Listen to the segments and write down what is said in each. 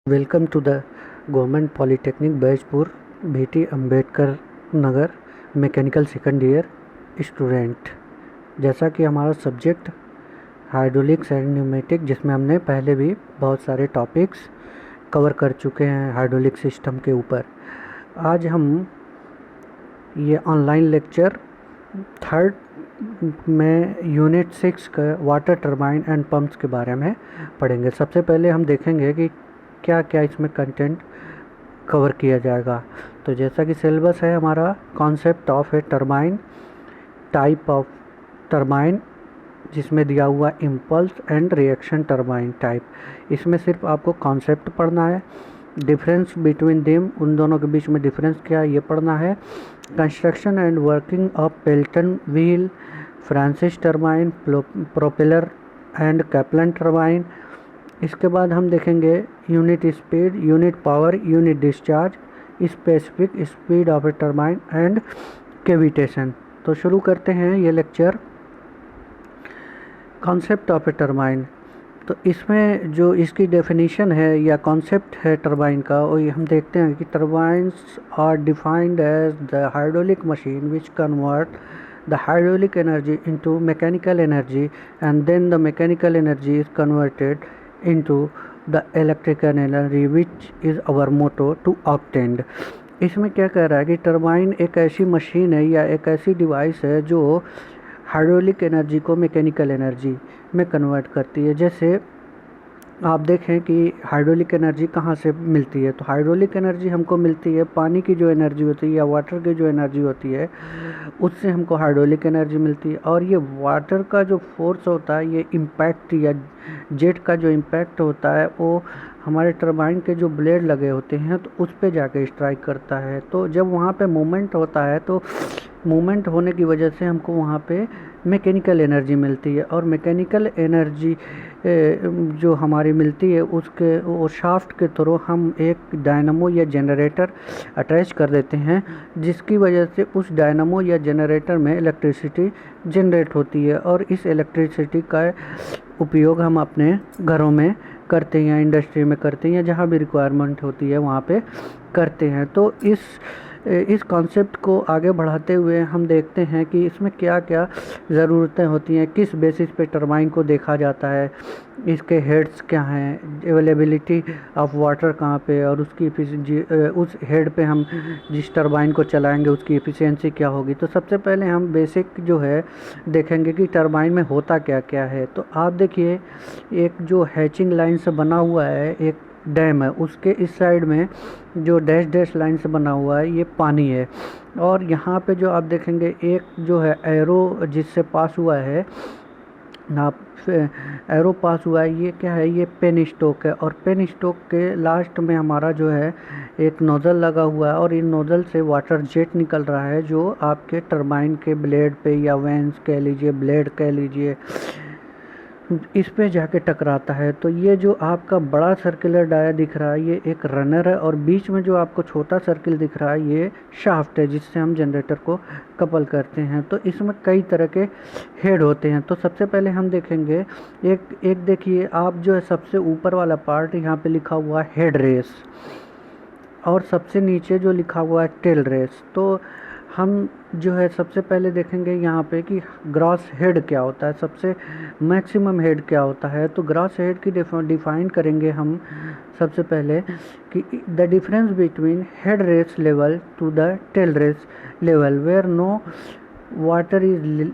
Welcome to the government polytechnic Baijpur बीटी Ambedkar Nagar mechanical second year student. जैसा कि हमारा सब्जेक्ट हाइड्रोलिक्स एंड न्यूमेटिक, जिसमें हमने पहले भी बहुत सारे टॉपिक्स कवर कर चुके हैं हाइड्रोलिक सिस्टम के ऊपर। आज हम ये ऑनलाइन लेक्चर थर्ड में यूनिट 6 का वाटर टरबाइन एंड पंप्स के बारे में पढ़ेंगे। सबसे पहले हम देखेंगे कि क्या क्या इसमें कंटेंट कवर किया जाएगा। तो जैसा कि सिलेबस है हमारा, concept of a turbine, type of turbine जिसमें दिया हुआ impulse and reaction turbine type. इसमें सिर्फ आपको कॉन्सेप्ट पढ़ना है, डिफरेंस बिटवीन देम, उन दोनों के बीच में डिफरेंस क्या है ये पढ़ना है। Construction and working of Pelton wheel, Francis turbine, propeller and Kaplan turbine. इसके बाद हम देखेंगे unit speed, unit power, unit discharge, specific speed of a turbine and cavitation. तो शुरू करते हैं ये lecture. Concept of a turbine, तो इसमें जो इसकी डेफिनेशन है या कॉन्सेप्ट है टरबाइन का, वो हम देखते हैं कि turbines are defined as the hydraulic machine which convert the hydraulic energy into mechanical energy and then the mechanical energy is converted into the electrical energy which is our motto to obtain। इसमें क्या कह रहा है कि turbine एक ऐसी machine है या एक ऐसी डिवाइस है जो हाइड्रोलिक एनर्जी को मैकेनिकल एनर्जी में कन्वर्ट करती है। जैसे आप देखें कि हाइड्रोलिक एनर्जी कहाँ से मिलती है, तो हाइड्रोलिक एनर्जी हमको मिलती है पानी की जो एनर्जी होती है या वाटर की जो एनर्जी होती है, उससे हमको हाइड्रोलिक एनर्जी मिलती है। और ये वाटर का जो फोर्स होता है, ये इम्पैक्ट या जेट का जो इम्पैक्ट होता है, वो हमारे टरबाइन के जो ब्लेड लगे होते हैं तो उस पे जाके स्ट्राइक करता है। तो जब वहाँ पे मूवमेंट होता है तो मूवमेंट होने की वजह से हमको वहाँ पे मैकेनिकल एनर्जी मिलती है। और मैकेनिकल एनर्जी जो हमारी मिलती है उसके वो शाफ्ट के थ्रू हम एक डायनामो या जनरेटर अटैच कर देते हैं, जिसकी वजह से उस डायनामो या जनरेटर में इलेक्ट्रिसिटी जनरेट होती है। और इस इलेक्ट्रिसिटी का उपयोग हम अपने घरों में करते हैं, इंडस्ट्री में करते हैं, जहाँ भी रिक्वायरमेंट होती है वहाँ पे करते हैं। तो इस कॉन्सेप्ट को आगे बढ़ाते हुए हम देखते हैं कि इसमें क्या क्या ज़रूरतें होती हैं, किस बेसिस पे टरबाइन को देखा जाता है, इसके हेड्स क्या हैं, अवेलेबिलिटी ऑफ वाटर कहाँ पे, और उसकी उस हेड पे हम जिस टरबाइन को चलाएंगे उसकी एफिशिएंसी क्या होगी। तो सबसे पहले हम बेसिक जो है देखेंगे कि टरबाइन में होता क्या क्या है। तो आप देखिए, एक जो हैचिंग लाइन से बना हुआ है एक डैम है, उसके इस साइड में जो डैश डैश लाइन से बना हुआ है ये पानी है। और यहाँ पे जो आप देखेंगे एक जो है एरो जिससे पास हुआ है, आप एरो पास हुआ है, ये क्या है, ये पेन स्टोक है। और पेन स्टोक के लास्ट में हमारा जो है एक नोज़ल लगा हुआ है और इन नोज़ल से वाटर जेट निकल रहा है जो आपके टरबाइन के ब्लेड पे या वेंस कह लीजिए, ब्लेड कह लीजिए, इस पे जाके टकराता है। तो ये जो आपका बड़ा सर्कुलर डाया दिख रहा है ये एक रनर है, और बीच में जो आपको छोटा सर्किल दिख रहा है ये शाफ्ट है जिससे हम जनरेटर को कपल करते हैं। तो इसमें कई तरह के हेड होते हैं। तो सबसे पहले हम देखेंगे एक देखिए आप, जो है सबसे ऊपर वाला पार्ट यहाँ पे लिखा हुआ है हेड रेस, और सबसे नीचे जो लिखा हुआ है टेल रेस। तो हम जो है सबसे पहले देखेंगे यहाँ पे कि ग्रॉस हेड क्या होता है, सबसे मैक्सिमम हेड क्या होता है। तो ग्रॉस हेड की डिफाइन करेंगे हम सबसे पहले कि the difference between head race level to the tail race level where no water is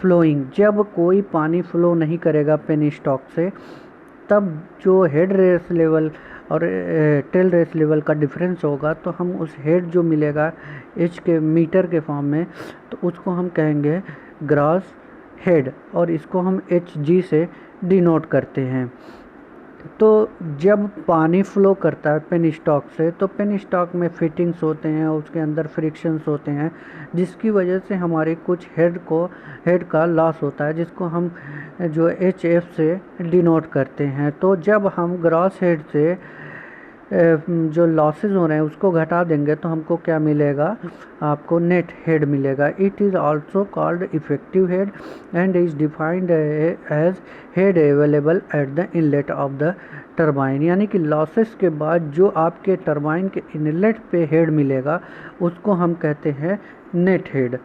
flowing. जब कोई पानी फ्लो नहीं करेगा पेन स्टॉक से, तब जो हेड रेस लेवल और टेल रेस लेवल का डिफरेंस होगा, तो हम उस हेड जो मिलेगा एच के मीटर के फॉर्म में, तो उसको हम कहेंगे ग्रॉस हेड, और इसको हम एच जी से डिनोट करते हैं। तो जब पानी फ्लो करता है पेन स्टॉक से, तो पेन स्टॉक में फिटिंग्स होते हैं, उसके अंदर फ्रिक्शंस होते हैं, जिसकी वजह से हमारे कुछ हेड का लॉस होता है, जिसको हम जो एच एफ से डिनोट करते हैं। तो जब हम ग्रॉस हेड से जो लॉसेस हो रहे हैं उसको घटा देंगे तो हमको क्या मिलेगा, आपको नेट हेड मिलेगा। It is also called effective head and is defined as head available at the inlet of the turbine. यानी कि लॉसेस के बाद जो आपके टरबाइन के इनलेट पे हेड मिलेगा उसको हम कहते हैं नेट हेड।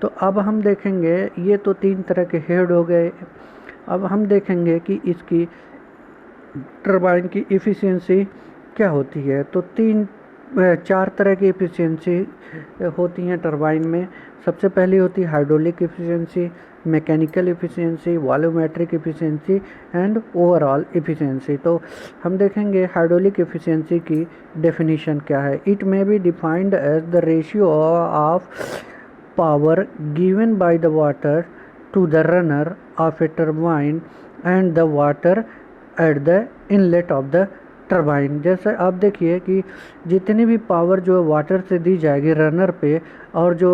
तो अब हम देखेंगे, ये तो 3 तरह के हेड हो गए। अब हम देखेंगे कि इसकी टरबाइन की इफ़िशियंसी क्या होती है। तो 4 तरह की इफ़िशियंसी होती हैं टरबाइन में। सबसे पहली होती है hydraulic efficiency, mechanical efficiency, volumetric efficiency and overall efficiency. तो हम देखेंगे हाइड्रोलिक इफ़िशियंसी की डेफिनेशन क्या है। It may be defined as the ratio of power given by the water to the runner of a turbine and the water at the inlet of the turbine. जैसे आप देखिए कि जितनी भी power जो वाटर से दी जाएगी रनर पे और जो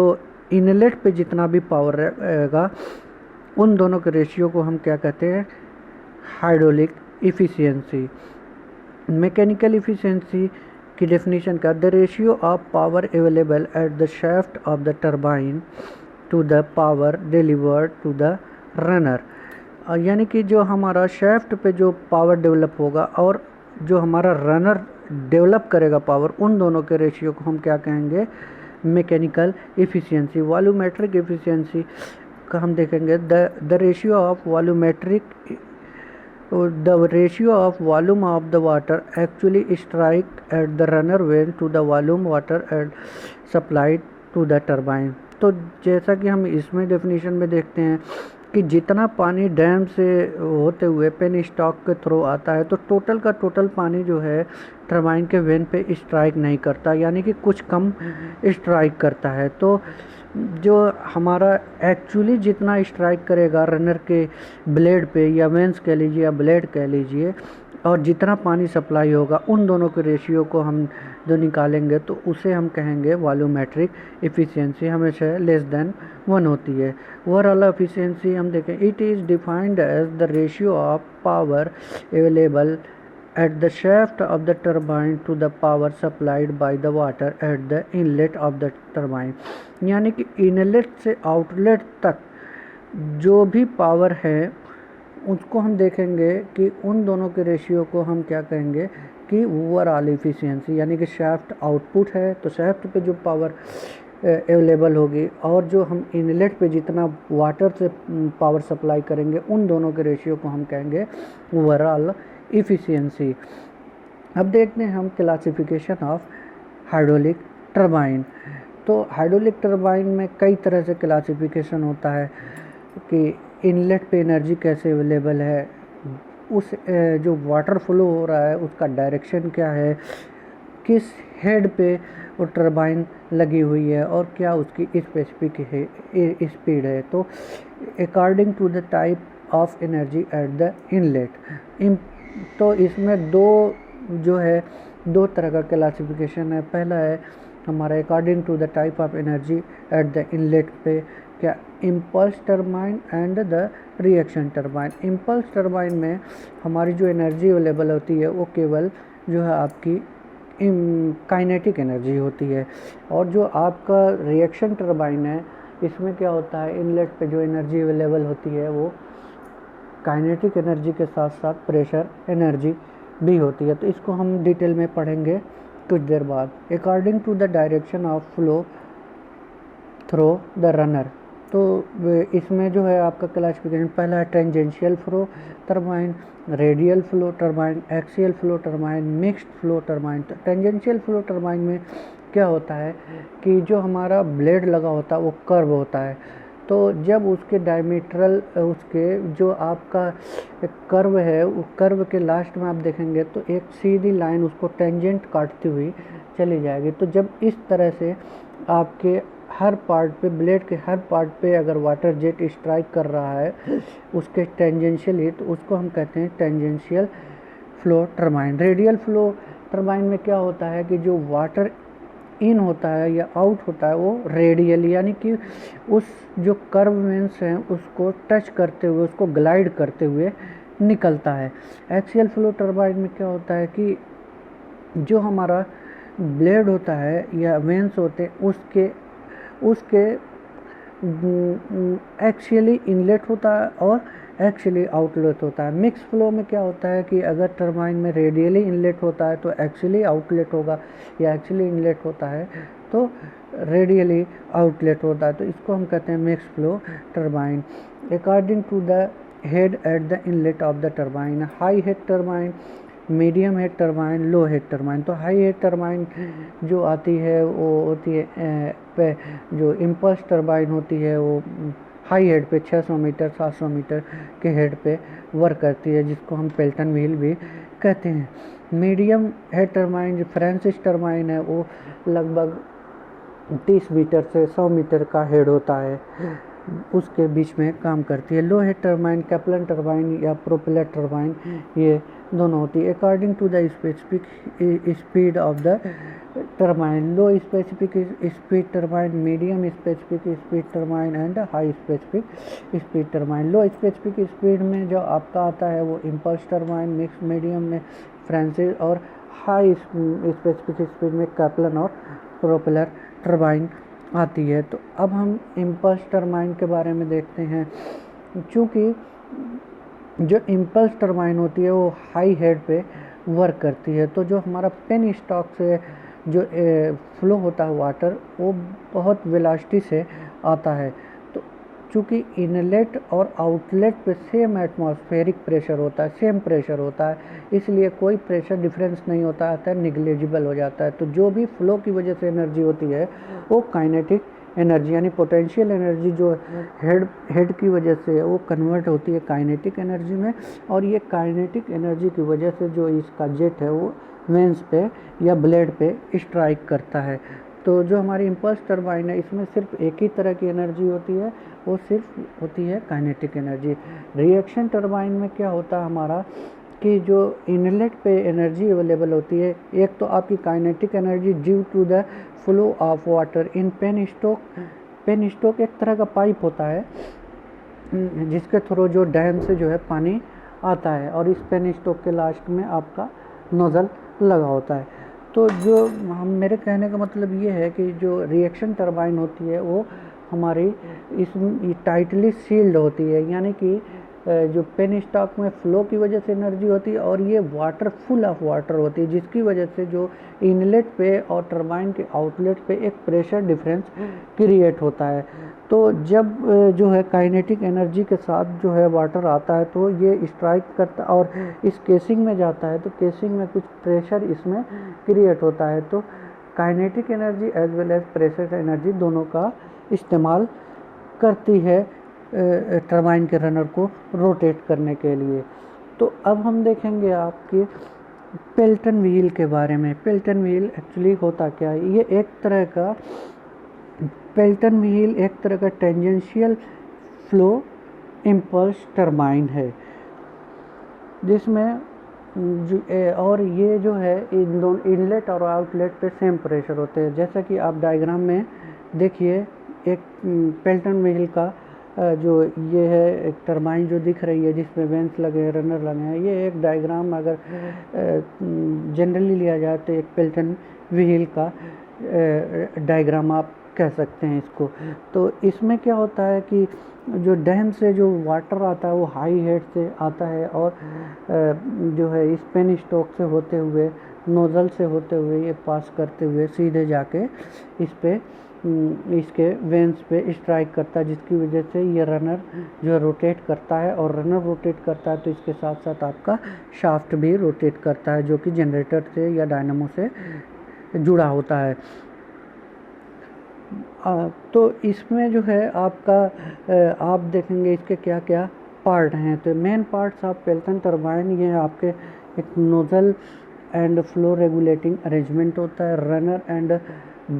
इनलेट पे जितना भी पावर रहेगा, उन दोनों के रेशियो को हम क्या कहते हैं, हाइड्रोलिक इफ़िशियंसी। मैकेनिकल इफ़िशियंसी की डेफिनेशन का, the ratio of power available at the shaft of the turbine to the power delivered to the runner. यानी कि जो हमारा शाफ्ट पे जो पावर डेवलप होगा और जो हमारा रनर डेवलप करेगा पावर, उन दोनों के रेशियो को हम क्या कहेंगे, मैकेनिकल इफ़िशियंसी। वॉल्यूमेट्रिक इफ़िशियंसी का हम देखेंगे, the ratio of volumetric the ratio of volume of the water actually strike at the runner when to the volume water and supplied to the turbine। तो जैसा कि हम इसमें डेफिनेशन में देखते हैं कि जितना पानी डैम से होते हुए पेन स्टॉक के थ्रू आता है तो टोटल का टोटल पानी जो है टरबाइन के वेन पे स्ट्राइक नहीं करता, यानी कि कुछ कम स्ट्राइक करता है। तो जो हमारा एक्चुअली जितना स्ट्राइक करेगा रनर के ब्लेड पे या वेंस कह लीजिए या ब्लेड कह लीजिए, और जितना पानी सप्लाई होगा, उन दोनों के रेशियो को हम जो निकालेंगे तो उसे हम कहेंगे वॉल्यूमेट्रिक इफ़िशियंसी। हमेशा लेस देन 1 होती है। ओवरऑल एफिशिएंसी हम देखें, it is defined as the ratio of power available at the shaft of the turbine to the power supplied by the water at the inlet of the turbine। यानी कि inlet से outlet तक जो भी power है उसको हम देखेंगे कि उन दोनों के रेशियो को हम क्या कहेंगे कि ओवरऑल इफ़िशियंसी। यानी कि शाफ्ट आउटपुट है तो शाफ्ट पे जो पावर अवेलेबल होगी और जो हम इनलेट पे जितना वाटर से पावर सप्लाई करेंगे, उन दोनों के रेशियो को हम कहेंगे ओवरऑल इफ़िशियंसी। अब देखते हैं हम क्लासिफिकेशन ऑफ हाइड्रोलिक टरबाइन। तो हाइड्रोलिक टरबाइन में कई तरह से क्लासिफिकेशन होता है कि इनलेट पे एनर्जी कैसे अवेलेबल है, उस जो वाटर फ्लो हो रहा है उसका डायरेक्शन क्या है, किस हेड पे वो टरबाइन लगी हुई है और क्या उसकी स्पेसिफिक है स्पीड है। तो according to the type of energy at the inlet. तो इसमें दो तरह का क्लासिफिकेशन है। पहला है हमारा according to the type of energy at the inlet पे, क्या impulse turbine and the reaction turbine. Impulse turbine में हमारी जो एनर्जी अवेलेबल होती है वो केवल जो है आपकी काइनेटिक एनर्जी होती है, और जो आपका रिएक्शन टरबाइन है इसमें क्या होता है, इनलेट पे जो एनर्जी अवेलेबल होती है वो काइनेटिक एनर्जी के साथ साथ प्रेशर एनर्जी भी होती है। तो इसको हम डिटेल में पढ़ेंगे कुछ देर बाद। According to the direction of flow through the runner. तो इसमें जो है आपका क्लासिफिकेशन, पहला है tangential flow turbine, radial flow turbine, axial flow turbine, mixed flow turbine. तो टेंजेंशियल फ्लो टरबाइन में क्या होता है कि जो हमारा ब्लेड लगा होता है वो कर्व होता है, तो जब उसके डायमीट्रल उसके जो आपका कर्व है, उस कर्व के लास्ट में आप देखेंगे तो एक सीधी लाइन उसको टेंजेंट काटती हुई चली जाएगी। तो जब इस तरह से आपके हर पार्ट पे, ब्लेड के हर पार्ट पे अगर वाटर जेट स्ट्राइक कर रहा है उसके टेंजेंशियली, तो उसको हम कहते हैं tangential flow turbine. Radial flow turbine में क्या होता है कि जो वाटर इन होता है या आउट होता है वो रेडियल, यानी कि उस जो कर्व वेंस हैं उसको टच करते हुए, उसको ग्लाइड करते हुए निकलता है। एक्सियल फ्लो टरबाइन में क्या होता है कि जो हमारा ब्लेड होता है या वेंस होते हैं उसके उसके एक्चुअली इनलेट होता है और एक्चुअली आउटलेट होता है। मिक्स फ्लो में क्या होता है कि अगर टरबाइन में रेडियली इनलेट होता है तो एक्चुअली आउटलेट होगा, या एक्चुअली इनलेट होता है तो रेडियली आउटलेट होता है। तो इसको हम कहते हैं mix flow turbine. According to the head at the inlet of the turbine, high head turbine, medium head turbine, low head turbine. तो हाई हेड टरबाइन जो आती है वो होती है जो इम्पल्स टरबाइन होती है वो हाई हेड पे 600 मीटर 700 मीटर के हेड पे वर्क करती है, जिसको हम पेल्टन व्हील भी कहते हैं। मीडियम हेड टरबाइन जो फ्रांसिस टरबाइन है वो लगभग 30 मीटर से 100 मीटर का हेड होता है, उसके बीच में काम करती है। Low head turbine Kaplan turbine या प्रोपेलर टरबाइन ये दोनों होती है। According to the specific speed of the turbine, low specific speed turbine, medium specific speed turbine and high specific speed turbine. Low specific speed में जो आपका आता है वो इम्पल्स टरबाइन, मिक्स मीडियम में फ्रांसिस और हाई स्पेसिफिक स्पीड में Kaplan और प्रोपेलर टरबाइन आती है। तो अब हम इम्पल्स टरबाइन के बारे में देखते हैं। चूँकि जो इम्पल्स टरबाइन होती है वो हाई हेड पे वर्क करती है, तो जो हमारा पेन स्टॉक से जो फ्लो होता है वाटर वो बहुत वेलोसिटी से आता है। तो चूँकि इनलेट और आउटलेट पे सेम एटमॉस्फेरिक प्रेशर होता है, सेम प्रेशर होता है, इसलिए कोई प्रेशर डिफरेंस नहीं होता है, निग्लेजिबल हो जाता है। तो जो भी फ्लो की वजह से एनर्जी होती है वो काइनेटिक एनर्जी यानी पोटेंशियल एनर्जी जो हेड की वजह से वो कन्वर्ट होती है काइनेटिक एनर्जी में, और ये काइनेटिक एनर्जी की वजह से जो इसका जेट है वो वेंस पे या ब्लेड पे स्ट्राइक करता है। तो जो हमारी इम्पल्स टरबाइन है इसमें सिर्फ एक ही तरह की एनर्जी होती है, वो सिर्फ होती है काइनेटिक एनर्जी। रिएक्शन टरबाइन में क्या होता है हमारा कि जो इनलेट पे एनर्जी अवेलेबल होती है, एक तो आपकी kinetic energy due to the flow of water in penstock. Penstock एक तरह का पाइप होता है जिसके थ्रू जो डैम से जो है पानी आता है, और इस पेन स्टॉक के लास्ट में आपका नोजल लगा होता है। तो जो हम मेरे कहने का मतलब ये है कि जो रिएक्शन टरबाइन होती है वो हमारी इसमें टाइटली सील्ड होती है, यानी कि जो पेन स्टॉक में फ्लो की वजह से एनर्जी होती है और ये वाटर फुल ऑफ वाटर होती है, जिसकी वजह से जो इनलेट पे और टरबाइन के आउटलेट पे एक प्रेशर डिफरेंस क्रिएट होता है। तो जब जो है काइनेटिक एनर्जी के साथ जो है वाटर आता है तो ये स्ट्राइक करता और इस केसिंग में जाता है, तो केसिंग में कुछ प्रेशर इसमें क्रिएट होता है। तो kinetic energy as well as pressure energy दोनों का इस्तेमाल करती है टरबाइन के रनर को रोटेट करने के लिए। तो अब हम देखेंगे आपके पेल्टन व्हील के बारे में। पेल्टन व्हील एक्चुअली होता क्या है, ये एक तरह का पेल्टन व्हील एक तरह का टेंजेंशियल फ्लो इम्पल्स टरबाइन है, जिसमें और ये जो है इन दोनों इनलेट और आउटलेट पे सेम प्रेशर होते हैं। जैसा कि आप डायग्राम में देखिए, एक पेल्टन व्हील का जो ये है एक टरबाइन जो दिख रही है जिसमें वेंस लगे हैं, रनर लगे हैं, ये एक डायग्राम अगर जनरली लिया जाए तो एक पेल्टन व्हील का डायग्राम आप कह सकते हैं इसको। तो इसमें क्या होता है कि जो डैम से जो वाटर आता है वो हाई हेड से आता है और जो है इस पेन स्टॉक से होते हुए नोजल से होते हुए ये पास करते हुए सीधे जाके इस पे इसके वेंस पे स्ट्राइक करता है, जिसकी वजह से ये रनर जो रोटेट करता है, और रनर रोटेट करता है तो इसके साथ साथ आपका शाफ्ट भी रोटेट करता है जो कि जनरेटर से या डायनामो से जुड़ा होता है। तो इसमें जो है आपका आप देखेंगे इसके क्या क्या पार्ट हैं। तो main parts of Pelton turbine ये आपके एक nozzle and flow regulating arrangement होता है, runner and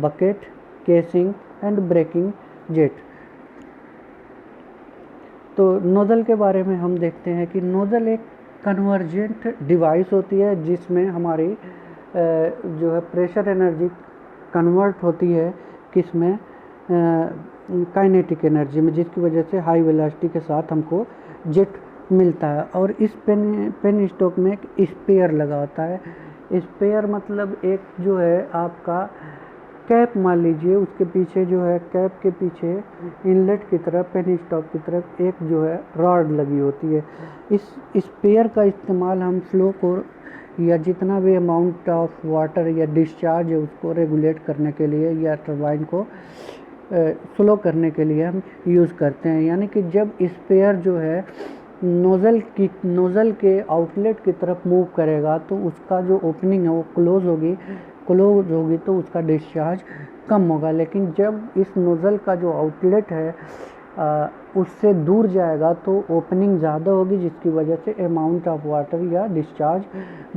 bucket, casing and braking jet. तो नोजल के बारे में हम देखते हैं कि नोजल एक कन्वर्जेंट डिवाइस होती है जिसमें हमारी जो है प्रेशर एनर्जी कन्वर्ट होती है किसमें, काइनेटिक एनर्जी में, जिसकी वजह से हाई वेलोसिटी के साथ हमको जेट मिलता है। और इस पेन स्टॉक में एक स्पेयर लगा होता है। स्पेयर मतलब एक जो है आपका कैप मान लीजिए, उसके पीछे जो है कैप के पीछे इनलेट की तरफ पेन स्टॉक की तरफ एक जो है रॉड लगी होती है। इस स्पेयर का इस्तेमाल हम फ्लो को या जितना भी अमाउंट ऑफ वाटर या डिस्चार्ज है उसको रेगुलेट करने के लिए या टरबाइन को स्लो करने के लिए हम यूज़ करते हैं। यानी कि जब स्पेयर जो है नोज़ल के आउटलेट की तरफ मूव करेगा तो उसका जो ओपनिंग है वो क्लोज होगी तो उसका डिस्चार्ज कम होगा। लेकिन जब इस नोज़ल का जो आउटलेट है उससे दूर जाएगा तो ओपनिंग ज़्यादा होगी, जिसकी वजह से अमाउंट ऑफ वाटर या डिस्चार्ज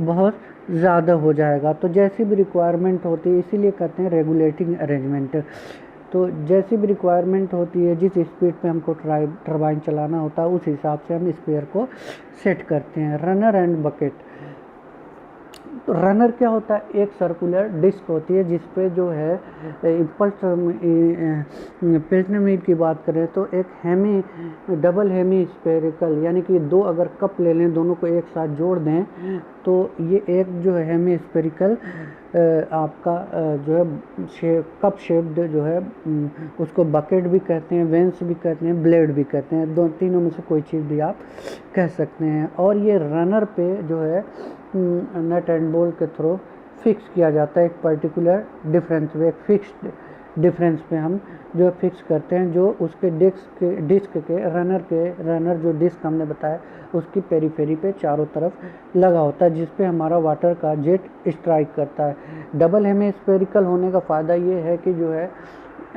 बहुत ज़्यादा हो जाएगा। तो जैसी भी रिक्वायरमेंट होती है, इसीलिए कहते हैं रेगुलेटिंग अरेंजमेंट। तो जैसी भी रिक्वायरमेंट होती है, जिस स्पीड पे हमको टरबाइन चलाना होता है, उस हिसाब से हम स्पेयर को सेट करते हैं। Runner and bucket. तो रनर क्या होता है? एक सर्कुलर डिस्क होती है जिसपे जो है इम्पल्स पिस्टन की बात करें तो एक डबल हेमी स्पेरिकल, यानी कि दो अगर कप ले लें, दोनों को एक साथ जोड़ दें तो ये एक जो है हेमी स्पेरिकल आपका जो है कप शेप्ड जो है उसको बकेट भी कहते हैं, वेंस भी कहते हैं, ब्लेड भी कहते हैं। तीनों में से कोई चीज़ भी आप कह सकते हैं। और ये रनर पे जो है नट एंड बोल्ट के थ्रू फिक्स किया जाता है एक पर्टिकुलर डिफरेंस पे, एक फिक्स्ड डिफरेंस पे हम जो फिक्स करते हैं, जो उसके डिस्क के रनर जो डिस्क हमने बताया उसकी पेरीफेरी पे चारों तरफ लगा होता है, जिस पे हमारा वाटर का जेट स्ट्राइक करता है। डबल हेमिस्फेरिकल होने का फ़ायदा ये है कि जो है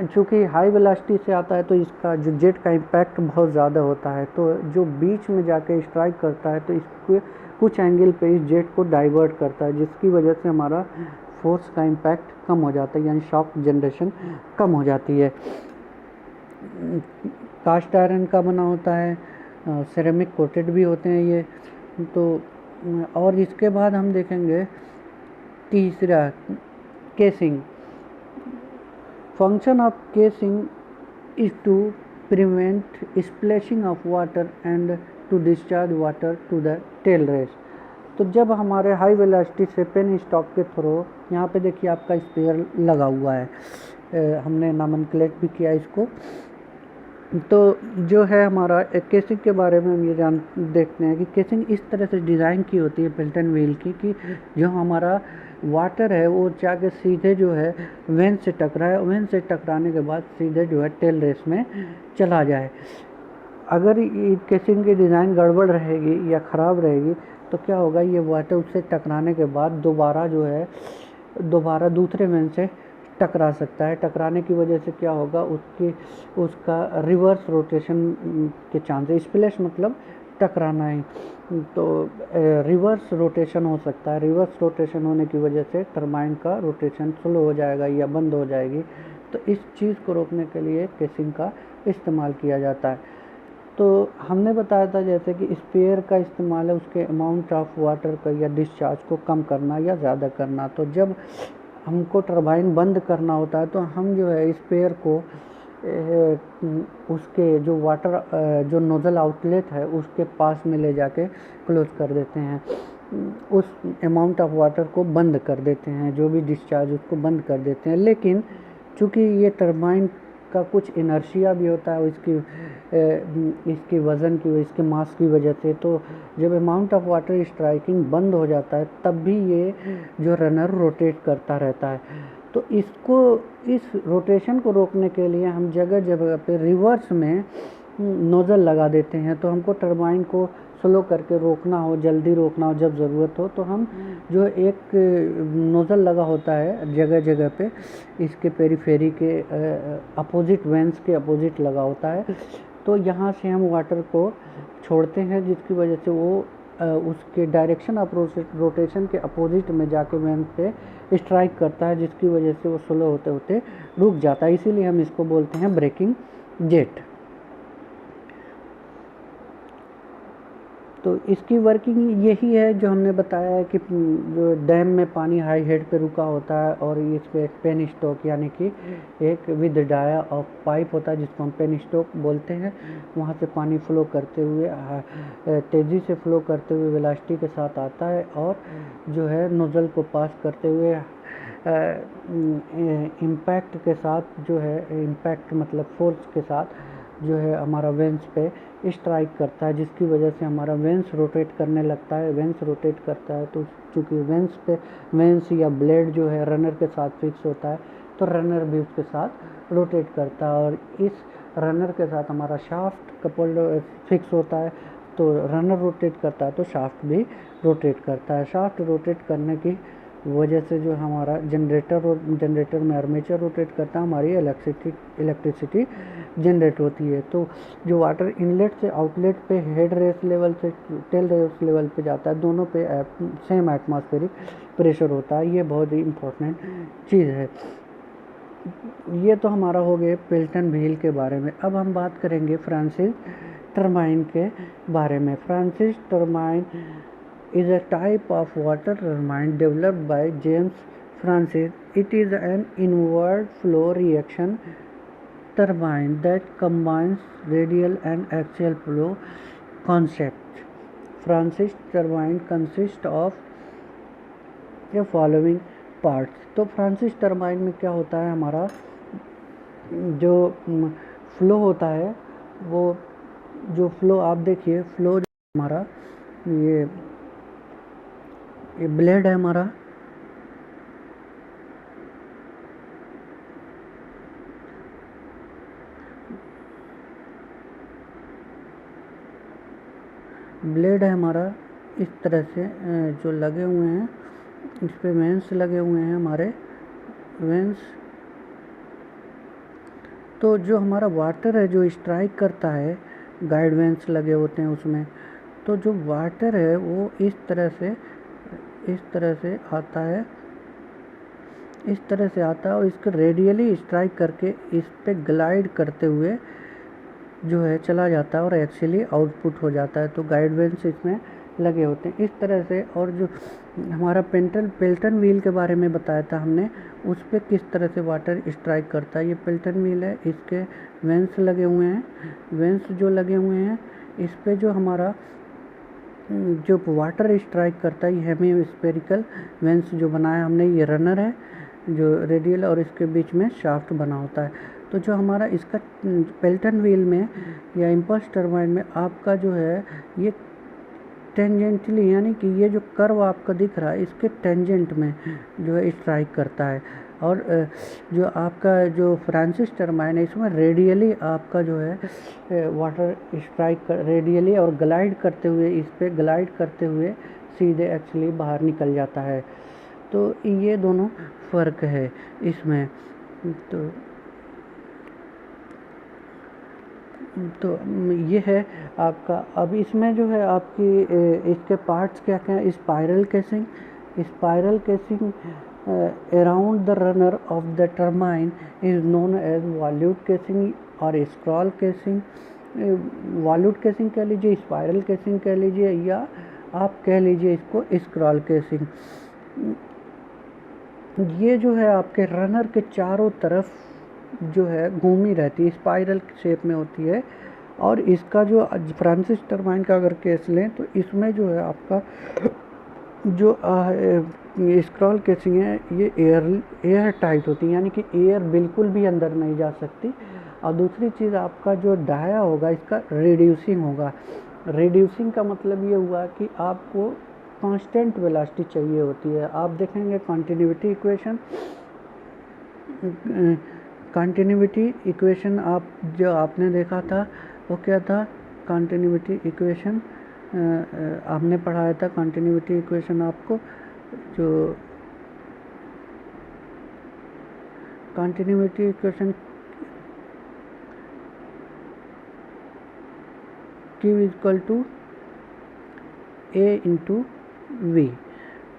चूँकि हाई वेलोसिटी से आता है तो इसका जो जेट का इम्पैक्ट बहुत ज़्यादा होता है, तो जो बीच में जाके स्ट्राइक करता है तो इसको कुछ एंगल पे इस जेट को डाइवर्ट करता है, जिसकी वजह से हमारा फोर्स का इम्पैक्ट कम हो जाता है, यानी शॉक जनरेशन कम हो जाती है। कास्ट आयरन का बना होता है, सिरेमिक कोटेड भी होते हैं ये। तो और इसके बाद हम देखेंगे तीसरा casing. Function of casing is to prevent splashing of water and to discharge water to the tail race. तो जब हमारे हाई वेलोसिटी से पेन स्टॉक के थ्रू, यहाँ पे देखिए आपका स्पेयर लगा हुआ है, हमने नॉमेनक्लेचर भी किया इसको। तो जो है हमारा केसिंग के बारे में हम ये देखते हैं कि केसिंग इस तरह से डिज़ाइन की होती है पिल्टन व्हील की कि जो हमारा वाटर है वो जाके सीधे जो है वेन से टकराए, वेन से टकराने के बाद सीधे जो है टेल रेस में चला जाए। अगर केसिंग की डिज़ाइन गड़बड़ रहेगी या ख़राब रहेगी तो क्या होगा, ये वाटर उससे टकराने के बाद दोबारा दूसरे वेन से टकरा सकता है। टकराने की वजह से क्या होगा, उसका रिवर्स रोटेशन के चांसेस, स्प्लैश मतलब टकराना ही, तो रिवर्स रोटेशन हो सकता है। रिवर्स रोटेशन होने की वजह से टरबाइन का रोटेशन स्लो हो जाएगा या बंद हो जाएगी। तो इस चीज़ को रोकने के लिए केसिंग का इस्तेमाल किया जाता है। तो हमने बताया था जैसे कि स्पेयर का इस्तेमाल है उसके अमाउंट ऑफ वाटर का या डिस्चार्ज को कम करना या ज़्यादा करना। तो जब हमको टरबाइन बंद करना होता है तो हम जो है स्पेयर को उसके जो वाटर जो नोज़ल आउटलेट है उसके पास में ले जाके क्लोज कर देते हैं, उस अमाउंट ऑफ वाटर को बंद कर देते हैं, जो भी डिस्चार्ज उसको बंद कर देते हैं। लेकिन चूँकि ये टरबाइन का कुछ इनर्शिया भी होता है इसकी वज़न की, इसके मास की वजह से, तो जब अमाउंट ऑफ वाटर स्ट्राइकिंग बंद हो जाता है तब भी ये जो रनर रोटेट करता रहता है। तो इस रोटेशन को रोकने के लिए हम जगह जगह पे रिवर्स में नोज़ल लगा देते हैं। तो हमको टरबाइन को स्लो करके रोकना हो, जल्दी रोकना हो जब ज़रूरत हो, तो हम जो एक नोज़ल लगा होता है जगह जगह पे, इसके पेरीफेरी के अपोजिट वेंस के अपोजिट लगा होता है। तो यहाँ से हम वाटर को छोड़ते हैं, जिसकी वजह से वो उसके डायरेक्शन ऑफ रोटेशन के अपोजिट में जाके वेंस पे स्ट्राइक करता है, जिसकी वजह से वो स्लो होते होते रुक जाता है। इसीलिए हम इसको बोलते हैं ब्रेकिंग जेट। तो इसकी वर्किंग यही है जो हमने बताया है कि जो डैम में पानी हाई हेड पे रुका होता है और इस पे एक पेन स्टॉक यानी कि एक विद डाया ऑफ पाइप होता है जिसको हम पेन स्टॉक बोलते हैं। वहाँ से पानी फ्लो करते हुए तेज़ी से फ्लो करते हुए वेलोसिटी के साथ आता है और जो है नोज़ल को पास करते हुए इम्पैक्ट के साथ जो है, इम्पैक्ट मतलब फोर्स के साथ जो है हमारा वेंस पे स्ट्राइक करता है, जिसकी वजह से हमारा वेंस रोटेट करने लगता है। वेंस रोटेट करता है तो चूँकि वेंस या ब्लेड जो है रनर के साथ फिक्स होता है तो रनर भी उसके साथ रोटेट करता है और इस रनर के साथ हमारा शाफ्ट कपल्ड फिक्स होता है। तो रनर रोटेट करता है तो शाफ्ट भी रोटेट करता है। शाफ्ट रोटेट करने की वजह से जो हमारा जनरेटर में आर्मेचर रोटेट करता है, हमारी इलेक्ट्रिसिटी जनरेट होती है। तो जो वाटर इनलेट से आउटलेट पे हेड रेस लेवल से टेल रेस लेवल पे जाता है, दोनों पे सेम एटमॉस्फेरिक प्रेशर होता है। ये बहुत ही इम्पोर्टेंट चीज़ है। ये तो हमारा हो गया पिल्टन व्हील के बारे में। अब हम बात करेंगे फ्रांसिस टरबाइन के बारे में। Francis turbine is a type of water turbine developed by James Francis. It is an inward flow reaction turbine that combines radial and axial flow concepts. Francis turbine consists of the following parts. तो Francis turbine में क्या होता है, हमारा जो flow होता है वो जो फ्लो आप देखिए, फ्लो हमारा ये ब्लेड है हमारा, ब्लेड है हमारा इस तरह से जो लगे हुए हैं, इस पे वेंस लगे हुए हैं हमारे वेंस। तो जो हमारा वाटर है जो स्ट्राइक करता है, गाइड वेंस लगे होते हैं उसमें। तो जो वाटर है वो इस तरह से आता है, इस तरह से आता है और इसको रेडियली स्ट्राइक करके इस पे ग्लाइड करते हुए जो है चला जाता है और एक्चुअली आउटपुट हो जाता है। तो गाइड वेंस इसमें लगे होते हैं इस तरह से। और जो हमारा पिल्टन व्हील के बारे में बताया था हमने, उस पर किस तरह से वाटर स्ट्राइक करता है। ये पिल्टन व्हील है, इसके वेंस लगे हुए हैं। वेंस जो लगे हुए हैं इस पे जो हमारा जो वाटर स्ट्राइक करता है, ये हेमिस्फेरिकल वेंस जो बनाया हमने, ये रनर है जो रेडियल और इसके बीच में शाफ्ट बना होता है। तो जो हमारा इसका पिल्टन व्हील में या इम्पल्स टरबाइन में आपका जो है ये टेंजेंटली, यानी कि ये जो कर्व आपका दिख रहा है इसके टेंजेंट में जो है स्ट्राइक करता है। और जो आपका जो फ्रांसिस टरबाइन है इसमें रेडियली आपका जो है वाटर स्ट्राइक रेडियली और ग्लाइड करते हुए, इस पे ग्लाइड करते हुए सीधे एक्चुअली बाहर निकल जाता है। तो ये दोनों फ़र्क है इसमें। तो ये है आपका। अब इसमें जो है आपकी इसके पार्ट्स क्या क्या है। Spiral casing around the runner of the turbine is known as volute casing और स्क्रॉल केसिंग। वॉल्यूट केसिंग कह लीजिए, स्पाइरल केसिंग कह लीजिए, या आप कह लीजिए इसको स्क्रॉल केसिंग। ये जो है आपके रनर के चारों तरफ जो है घूमी रहती है, स्पाइरल शेप में होती है। और इसका जो फ्रांसिस टरबाइन का अगर केस लें तो इसमें जो है आपका जो स्क्रॉल केसिंग है ये एयर टाइट होती है, यानी कि एयर बिल्कुल भी अंदर नहीं जा सकती। और दूसरी चीज़ आपका जो डाया होगा इसका रिड्यूसिंग होगा। रिड्यूसिंग का मतलब ये हुआ कि आपको कांस्टेंट वेलोसिटी चाहिए होती है। आप देखेंगे कंटिन्यूटी इक्वेशन आप जो आपने देखा था वो क्या था, कंटिन्यूटी इक्वेशन आपने पढ़ाया था। कंटिन्यूटी इक्वेशन आपको जो continuity equation Q equal to A into V।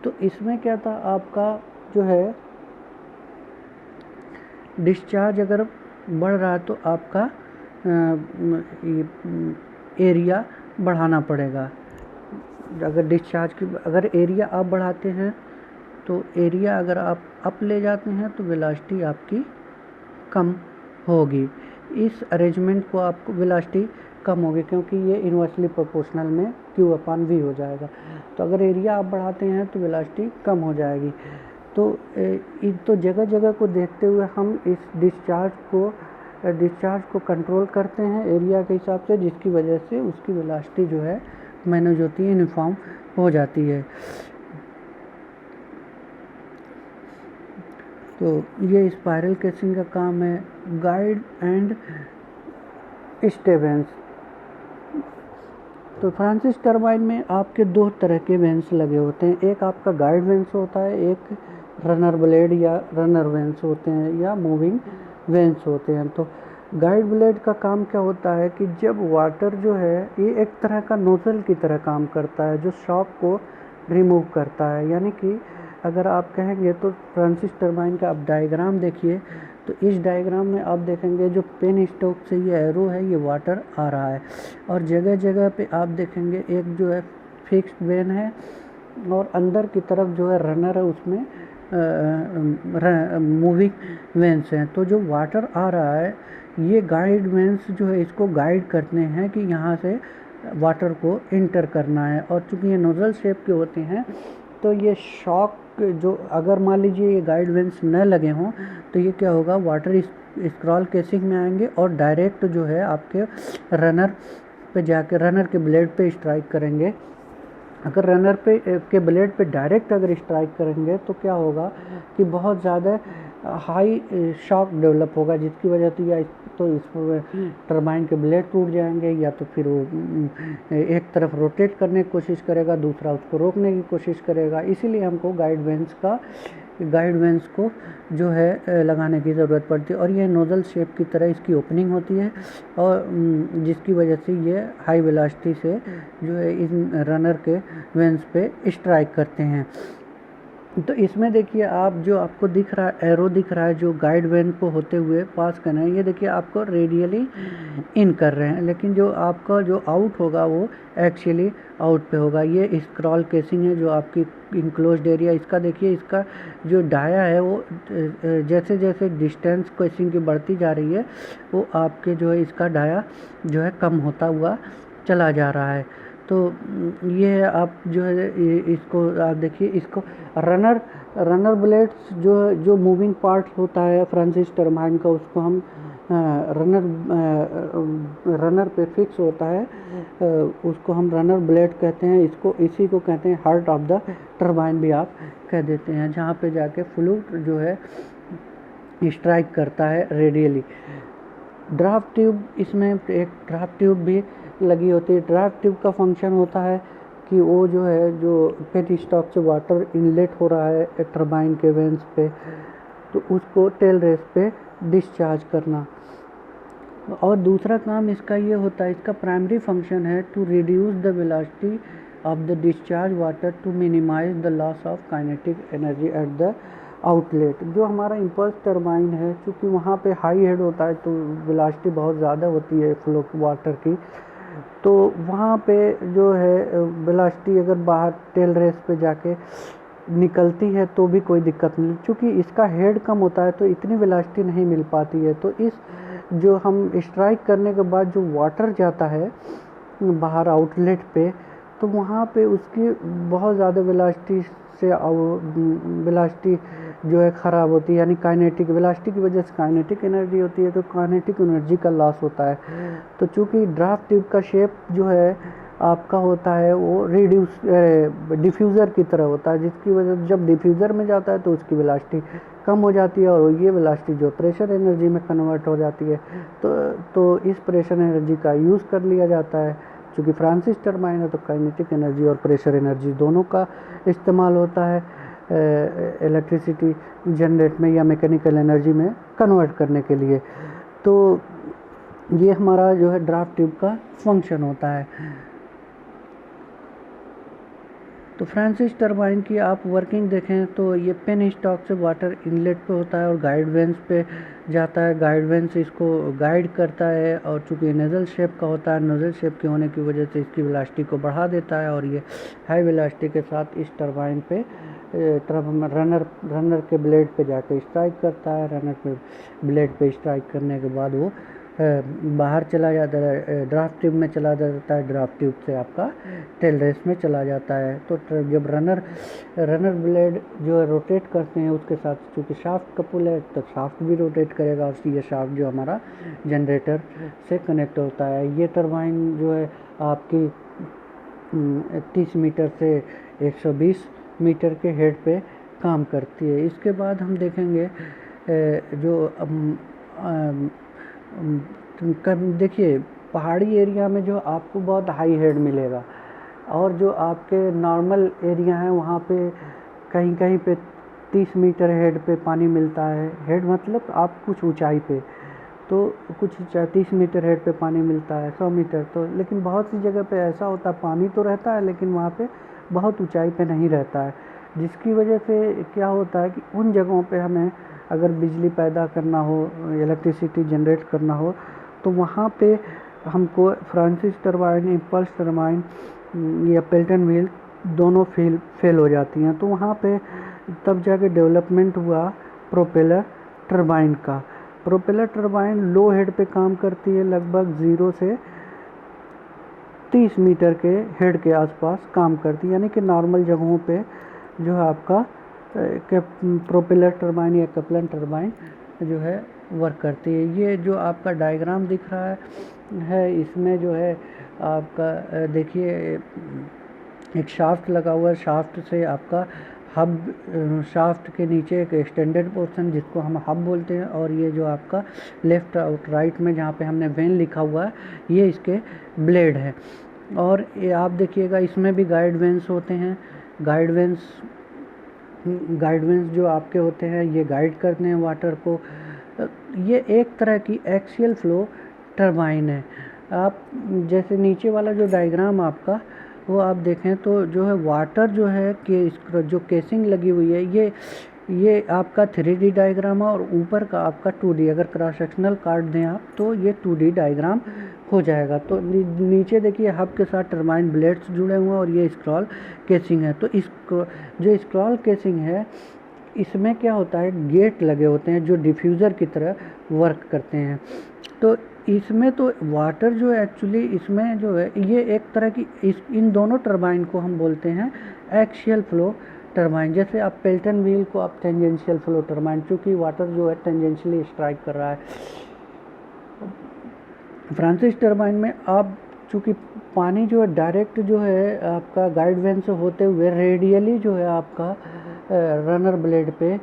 तो इसमें क्या था आपका जो है डिस्चार्ज अगर बढ़ रहा है तो आपका एरिया बढ़ाना पड़ेगा। अगर डिस्चार्ज की अगर एरिया आप बढ़ाते हैं तो एरिया अगर आप अप ले जाते हैं तो वेलोसिटी आपकी कम होगी। इस अरेंजमेंट को आपको वेलोसिटी कम होगी क्योंकि ये इन्वर्सली प्रोपोर्शनल में Q/V हो जाएगा। तो अगर एरिया आप बढ़ाते हैं तो वेलोसिटी कम हो जाएगी। तो जगह जगह को देखते हुए हम इस डिस्चार्ज को कंट्रोल करते हैं एरिया के हिसाब से, जिसकी वजह से उसकी वेलोसिटी जो है मैनेज होती है, यूनिफॉर्म हो जाती है। तो ये स्पाइरल केसिंग का काम है। Guide and stay vanes. तो फ्रांसिस टरबाइन में आपके दो तरह के वेंस लगे होते हैं, एक आपका गाइड वेंस होता है, एक रनर ब्लेड या रनर वेंस होते हैं या मूविंग वेंस होते हैं। तो गाइड ब्लेड का काम क्या होता है कि जब वाटर जो है ये एक तरह का नोजल की तरह काम करता है जो शॉक को रिमूव करता है। यानी कि अगर आप कहेंगे तो फ्रांसिस टरबाइन का आप डायग्राम देखिए, तो इस डायग्राम में आप देखेंगे जो पेन स्टोक से ये एरो है ये वाटर आ रहा है, और जगह जगह पे आप देखेंगे एक जो है फिक्स्ड वेन है और अंदर की तरफ जो है रनर है, उसमें मूविंग वेंस हैं। तो जो वाटर आ रहा है ये गाइड वेंस जो है इसको गाइड करते हैं कि यहाँ से वाटर को इंटर करना है। और चूँकि ये नोजल शेप के होते हैं तो ये शॉक जो अगर मान लीजिए ये गाइड वेंस न लगे हों तो ये क्या होगा, वाटर स्क्रॉल केसिंग में आएंगे और डायरेक्ट जो है आपके रनर पे जाके रनर के ब्लेड पे स्ट्राइक करेंगे। अगर रनर पे के ब्लेड पे डायरेक्ट अगर स्ट्राइक करेंगे तो क्या होगा कि बहुत ज़्यादा हाई शॉक डेवलप होगा, जिसकी वजह से या तो इस टरबाइन के ब्लेड टूट जाएंगे या तो फिर वो एक तरफ रोटेट करने की कोशिश करेगा, दूसरा उसको रोकने की कोशिश करेगा। इसीलिए हमको गाइड वेंस को जो है लगाने की ज़रूरत पड़ती है। और ये नोजल शेप की तरह इसकी ओपनिंग होती है और जिसकी वजह से ये हाई वेलोसिटी से जो है इन रनर के वेंस पे स्ट्राइक करते हैं। तो इसमें देखिए आप जो आपको दिख रहा है एरो दिख रहा है जो गाइड वेन को होते हुए पास कर रहे हैं, ये देखिए आपको रेडियली इन कर रहे हैं, लेकिन जो आपका जो आउट होगा वो एक्चुअली आउट पे होगा। ये स्क्रॉल केसिंग है जो आपकी इनक्लोज्ड एरिया, इसका देखिए इसका जो डाया है वो जैसे जैसे डिस्टेंस केसिंग की बढ़ती जा रही है वो आपके जो है इसका डाया जो है कम होता हुआ चला जा रहा है। तो ये आप जो है इसको आप देखिए, इसको रनर ब्लेड्स जो मूविंग पार्ट होता है फ्रांसिस टरबाइन का, उसको हम रनर पे फिक्स होता है, उसको हम रनर ब्लेड कहते हैं। इसी को कहते हैं हार्ट ऑफ द टरबाइन भी आप कह देते हैं, जहाँ पे जाके फ्लूइड जो है स्ट्राइक करता है रेडियली। ड्राफ्ट ट्यूब, इसमें एक ड्राफ्ट ट्यूब भी लगी होती है। ड्राफ्ट ट्यूब का फंक्शन होता है कि वो जो है जो पेन स्टॉक से वाटर इनलेट हो रहा है टरबाइन के वेंस पे, तो उसको टेल रेस पे डिस्चार्ज करना। और दूसरा काम इसका ये होता है, इसका प्राइमरी फंक्शन है to reduce the velocity of the discharge water to minimize the loss of kinetic energy at the outlet. जो हमारा इम्पल्स टरबाइन है, चूँकि वहाँ पे हाई हेड होता है तो वेलोसिटी बहुत ज़्यादा होती है फ्लो वाटर की, तो वहाँ पे जो है वेलोसिटी अगर बाहर टेल रेस पे जाके निकलती है तो भी कोई दिक्कत नहीं, क्योंकि इसका हेड कम होता है तो इतनी वेलोसिटी नहीं मिल पाती है। तो इस जो हम स्ट्राइक करने के बाद जो वाटर जाता है बाहर आउटलेट पे, तो वहाँ पे उसकी बहुत ज़्यादा वेलोसिटी से वेलोसिटी जो है ख़राब होती है, यानी काइनेटिक वेलोसिटी की वजह से काइनेटिक एनर्जी होती है, तो काइनेटिक एनर्जी का लॉस होता है। तो चूँकि ड्राफ्ट ट्यूब का शेप जो है आपका होता है वो डिफ्यूज़र की तरह होता है, जिसकी वजह से जब डिफ्यूज़र में जाता है तो उसकी वेलोसिटी कम हो जाती है और ये वेलोसिटी जो प्रेशर एनर्जी में कन्वर्ट हो जाती है। तो इस प्रेशर एनर्जी का यूज़ कर लिया जाता है। चूँकि फ्रांसिस टरबाइन है तो काइनेटिक एनर्जी और प्रेशर एनर्जी दोनों का इस्तेमाल होता है इलेक्ट्रिसिटी जनरेट में या मैकेनिकल एनर्जी में कन्वर्ट करने के लिए। तो ये हमारा जो है ड्राफ्ट ट्यूब का फंक्शन होता है। तो फ्रांसिस टरबाइन की आप वर्किंग देखें तो ये पेन स्टॉक से वाटर इनलेट पे होता है और गाइड वेंस पे जाता है। गाइड वेंस इसको गाइड करता है और चूँकि नज़ल शेप का होता है, नज़ल शेप के होने की वजह से इसकी वेलोसिटी को बढ़ा देता है और ये हाई वेलोसिटी के साथ इस टरबाइन पे रनर के ब्लेड पे जाके स्ट्राइक करता है। रनर पे ब्लेड पे स्ट्राइक करने के बाद वो बाहर चला जाता है, ड्राफ्ट ट्यूब में चला जाता है। ड्राफ्ट ट्यूब से आपका टेल रेस में चला जाता है। तो जब रनर ब्लेड जो है रोटेट करते हैं, उसके साथ चूँकि शाफ्ट का पुल है तो शाफ्ट भी रोटेट करेगा और ये शाफ्ट जो हमारा जनरेटर से कनेक्ट होता है। ये टरबाइन जो है आपकी 30 मीटर से 120 मीटर के हेड पे काम करती है। इसके बाद हम देखेंगे जो देखिए पहाड़ी एरिया में जो आपको बहुत हाई हेड मिलेगा और जो आपके नॉर्मल एरिया है वहाँ पे कहीं कहीं पे 30 मीटर हेड पे पानी मिलता है। हेड मतलब आप कुछ ऊंचाई पे, तो कुछ 30 मीटर हेड पे पानी मिलता है, 100 मीटर। तो लेकिन बहुत सी जगह पे ऐसा होता है पानी तो रहता है लेकिन वहाँ पे बहुत ऊंचाई पे नहीं रहता है, जिसकी वजह से क्या होता है कि उन जगहों पे हमें अगर बिजली पैदा करना हो, इलेक्ट्रिसिटी जनरेट करना हो, तो वहाँ पे हमको फ्रांसिस टरबाइन, इम्पल्स टरबाइन या पेल्टन व्हील दोनों फेल हो जाती हैं। तो वहाँ पे तब जाके डेवलपमेंट हुआ प्रोपेलर टरबाइन का। प्रोपेलर टरबाइन लो हेड पे काम करती है, लगभग 0 से 30 मीटर के हेड के आसपास काम करती है, यानी कि नॉर्मल जगहों पे जो है आपका प्रोपेलर टरबाइन या कैप्लन टरबाइन जो है वर्क करती है। ये जो आपका डायग्राम दिख रहा है इसमें जो है आपका देखिए एक शाफ्ट लगा हुआ है। शाफ्ट से आपका हब, शाफ्ट के नीचे एक एक्सटेंडेड पोर्शन जिसको हम हब बोलते हैं, और ये जो आपका लेफ़्ट और राइट में जहाँ पे हमने वेन लिखा हुआ है ये इसके ब्लेड है। और ये आप देखिएगा इसमें भी गाइड वेंस होते हैं। गाइड वेंस जो आपके होते हैं ये गाइड करते हैं वाटर को। ये एक तरह की एक्सियल फ्लो टरबाइन है। आप जैसे नीचे वाला जो डायग्राम आपका वो आप देखें तो जो है वाटर जो है कि जो केसिंग लगी हुई है ये आपका 3D डायग्राम है और ऊपर का आपका 2D। अगर क्रॉस सेक्शनल काट दें आप तो ये 2D डायग्राम हो जाएगा। तो नीचे देखिए हब के साथ टरबाइन ब्लेड्स जुड़े हुए हैं और ये स्क्रॉल केसिंग है। तो इस जो स्क्रॉल केसिंग है इसमें क्या होता है, गेट लगे होते हैं जो डिफ्यूज़र की तरह वर्क करते हैं। तो इसमें तो वाटर जो एक्चुअली इसमें जो है ये एक तरह की इन दोनों टरबाइन को हम बोलते हैं एक्सियल फ्लो टरबाइन। जैसे आप पेल्टन व्हील को आप टेंजेंशियल फ्लो टरबाइन, चूँकि वाटर जो है टेंजेंशियली स्ट्राइक कर रहा है। फ्रांसिस टरबाइन में आप चूँकि पानी जो है डायरेक्ट जो है आपका गाइड वेन से होते हुए रेडियली जो है आपका रनर ब्लेड पे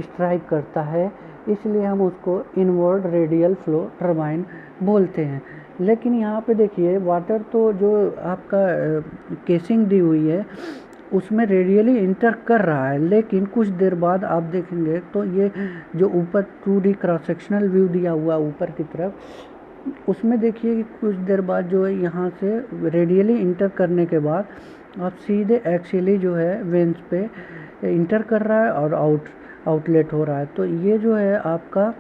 स्ट्राइक करता है, इसलिए हम उसको इनवर्ड रेडियल फ्लो टरबाइन बोलते हैं। लेकिन यहाँ पे देखिए वाटर तो जो आपका केसिंग दी हुई है उसमें रेडियली इंटर कर रहा है, लेकिन कुछ देर बाद आप देखेंगे तो ये जो ऊपर 2D क्रॉस सेक्शनल व्यू दिया हुआ ऊपर की तरफ, उसमें देखिए कि कुछ देर बाद जो है यहाँ से रेडियली इंटर करने के बाद आप सीधे एक्सियली जो है वेंस पे इंटर कर रहा है और आउटलेट हो रहा है। तो ये जो है आपका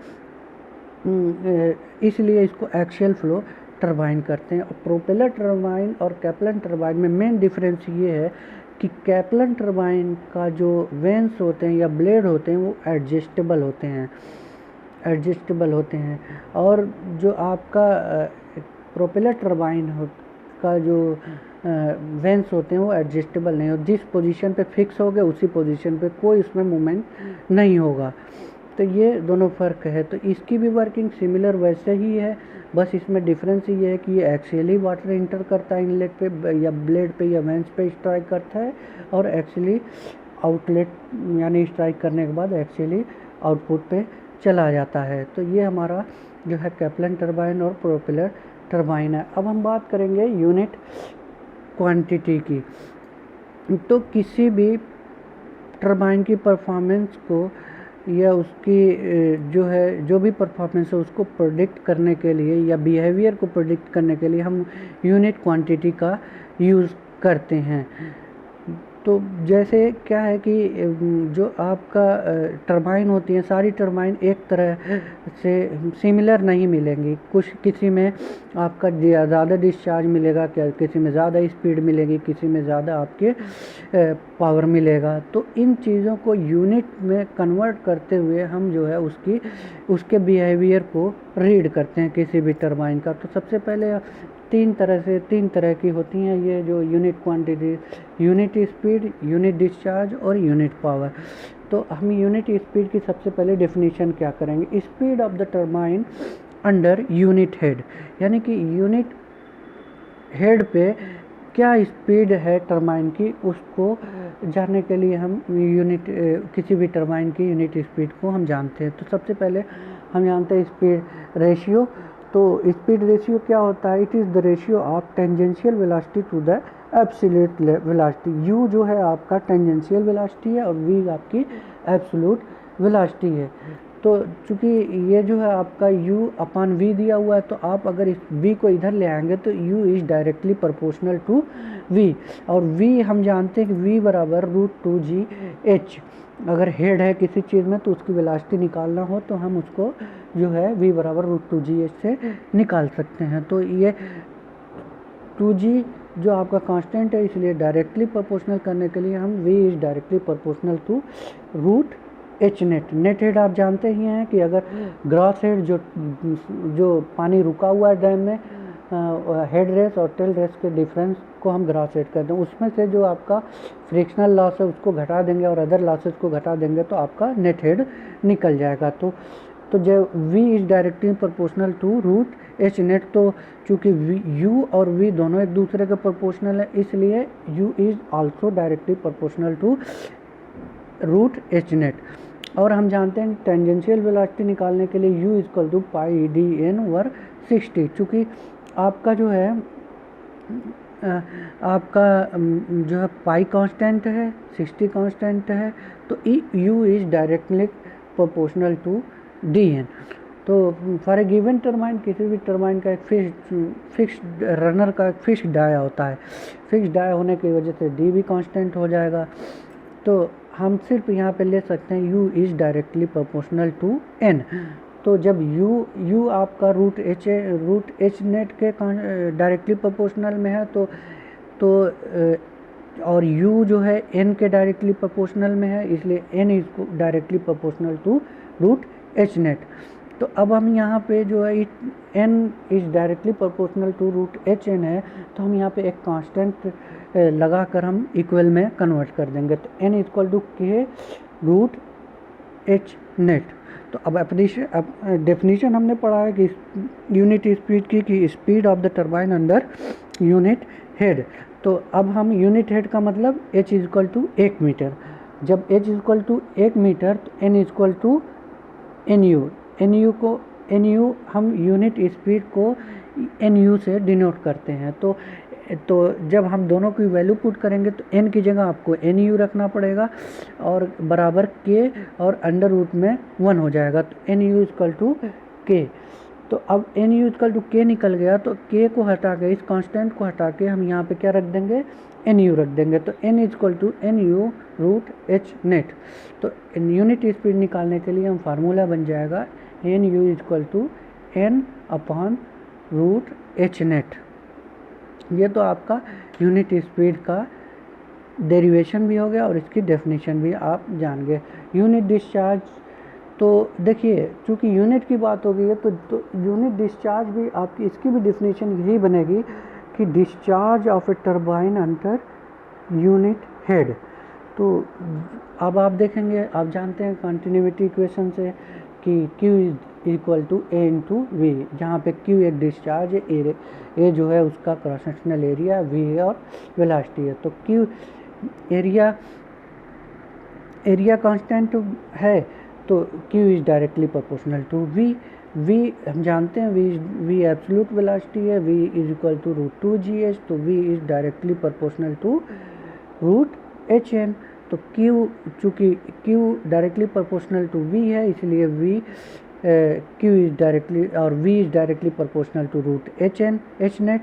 इसलिए इसको एक्सियल फ्लो टरबाइन करते हैं। और प्रोपेलर टरबाइन और कैप्लन टरबाइन में मेन डिफरेंस ये है कि कैप्लन टरबाइन का जो वेंस होते हैं या ब्लेड होते हैं वो एडजस्टेबल होते हैं और जो आपका प्रोपेलर टरबाइन का जो वेंस होते हैं वो एडजस्टेबल नहीं हो, जिस पोजीशन पे फिक्स हो गए उसी पोजीशन पे कोई उसमें मूवमेंट नहीं होगा। तो ये दोनों फ़र्क है। तो इसकी भी वर्किंग सिमिलर वैसे ही है, बस इसमें डिफरेंस ये है कि ये एक्सियली वाटर इंटर करता है इनलेट पे या ब्लेड पे या वेंस पे स्ट्राइक करता है और एक्सियली आउटलेट यानी स्ट्राइक करने के बाद एक्सियली आउटपुट पे चला जाता है। तो ये हमारा जो है कैप्लन टरबाइन और प्रोपेलर टरबाइन है। अब हम बात करेंगे यूनिट क्वांटिटी की। तो किसी भी टरबाइन की परफॉर्मेंस को या उसकी जो भी परफॉर्मेंस है उसको प्रेडिक्ट करने के लिए या बिहेवियर को प्रेडिक्ट करने के लिए हम यूनिट क्वांटिटी का यूज़ करते हैं। तो जैसे क्या है कि जो आपका टरबाइन होती हैं, सारी टरबाइन एक तरह से सिमिलर नहीं मिलेंगी। कुछ किसी में आपका ज़्यादा डिस्चार्ज मिलेगा, क्या किसी में ज़्यादा स्पीड मिलेगी, किसी में ज़्यादा आपके पावर मिलेगा। तो इन चीज़ों को यूनिट में कन्वर्ट करते हुए हम जो है उसके बिहेवियर को रीड करते हैं किसी भी टरबाइन का। तो सबसे पहले तीन तरह की होती हैं ये जो unit quantity, unit speed, unit discharge और यूनिट पावर। तो हम यूनिट स्पीड की सबसे पहले डेफिनेशन क्या करेंगे, speed of the turbine under unit head, यानी कि यूनिट हेड पे क्या स्पीड है टरबाइन की, उसको जानने के लिए हम किसी भी टरबाइन की यूनिट स्पीड को हम जानते हैं। तो सबसे पहले हम जानते हैं स्पीड रेशियो। तो स्पीड रेशियो क्या होता है, it is the ratio of tangential velocity to the absolute velocity. U जो है आपका टेंजेंशियल वेलोसिटी है और वी आपकी एब्सोल्यूट वेलोसिटी है। तो चूँकि ये जो है आपका u अपॉन v दिया हुआ है, तो आप अगर इस v को इधर ले आएंगे तो u is directly proportional to v, और v हम जानते हैं कि v बराबर √2gh। अगर हेड है किसी चीज़ में तो उसकी वेलोसिटी निकालना हो तो हम उसको जो है v बराबर √2gh से निकाल सकते हैं। तो ये 2g जो आपका कांस्टेंट है, इसलिए डायरेक्टली प्रोपोर्शनल करने के लिए हम v is directly proportional to √h net. Net head आप जानते ही हैं कि अगर ग्रॉस हेड जो पानी रुका हुआ है डैम में, हेड रेस और टेल रेस के डिफरेंस को हम ग्रॉस हेड कहते हैं। उसमें से जो आपका फ्रिक्शनल लॉस है उसको घटा देंगे और अदर लॉसेस को घटा देंगे तो आपका नेट हेड निकल जाएगा। तो जब v is directly proportional to √h net, तो चूँकि u और v दोनों एक दूसरे के प्रोपोर्शनल है, इसलिए u is also directly proportional to √h net. और हम जानते हैं टेंजेंशियल वेलोसिटी निकालने के लिए u equal to pi D N over 60। चूँकि आपका जो है आपका जो है पाई कांस्टेंट है, 60 कांस्टेंट है, तो u is directly proportional to D N. तो फॉर ए गिवन टरबाइन, किसी भी टरबाइन का एक फिक्स्ड रनर का एक फिक्स्ड डाया होता है। फिक्स्ड डाया होने की वजह से डी भी कांस्टेंट हो जाएगा। तो हम सिर्फ यहाँ पे ले सकते हैं u is directly proportional to n। तो जब u आपका √h नेट के डायरेक्टली प्रोपोर्शनल में है, तो और u जो है n के डायरेक्टली प्रोपोर्शनल में है, इसलिए n is directly proportional to √h net. तो अब हम यहाँ पे जो है n is directly proportional to √hn है, तो हम यहाँ पे एक कांस्टेंट लगा कर हम इक्वल में कन्वर्ट कर देंगे। तो n equal to k √h net. तो अब डेफिनेशन हमने पढ़ा है कि यूनिट स्पीड की, कि speed of the turbine under unit head. तो अब हम यूनिट हेड का मतलब h इक्वल टू 1 मीटर। जब h इक्वल टू 1 मीटर तो n इक्वल टू nu हम यूनिट स्पीड को nu से डिनोट करते हैं। तो जब हम दोनों की वैल्यू पुट करेंगे तो n की जगह आपको nu रखना पड़ेगा और बराबर k और अंडर रूट में 1 हो जाएगा। तो nu इक्वल टू k। तो अब nu इक्वल टू k निकल गया, तो k को हटा के, इस कांस्टेंट को हटा के हम यहाँ पे क्या रख देंगे, nu रख देंगे। तो n equal to nu √h net. तो यूनिट स्पीड निकालने के लिए हम फार्मूला बन जाएगा nu equal to n upon √h net. ये तो आपका यूनिट स्पीड का डेरिवेशन भी हो गया और इसकी डेफिनेशन भी आप जान गए। यूनिट डिस्चार्ज, तो देखिए चूँकि यूनिट की बात हो गई है तो यूनिट डिस्चार्ज भी आपकी, इसकी भी डेफिनेशन यही बनेगी कि discharge of a turbine under unit head. तो अब आप देखेंगे, आप जानते हैं कंटिन्यूटी इक्वेशन से कि Q is equal to A into V, जहाँ पे Q एक डिस्चार्ज है, A जो है उसका क्रॉस सेक्शनल एरिया, V है और वेलोसिटी है। तो Q एरिया कांस्टेंट है, तो Q is directly proportional to V हम जानते हैं V एब्सोल्यूट वेलोसिटी है, V is equal to √2gh। तो V is directly proportional to √hn। तो चूँकि Q directly proportional to V है, इसलिए Q इज डायरेक्टली और V is directly proportional to √hn h net,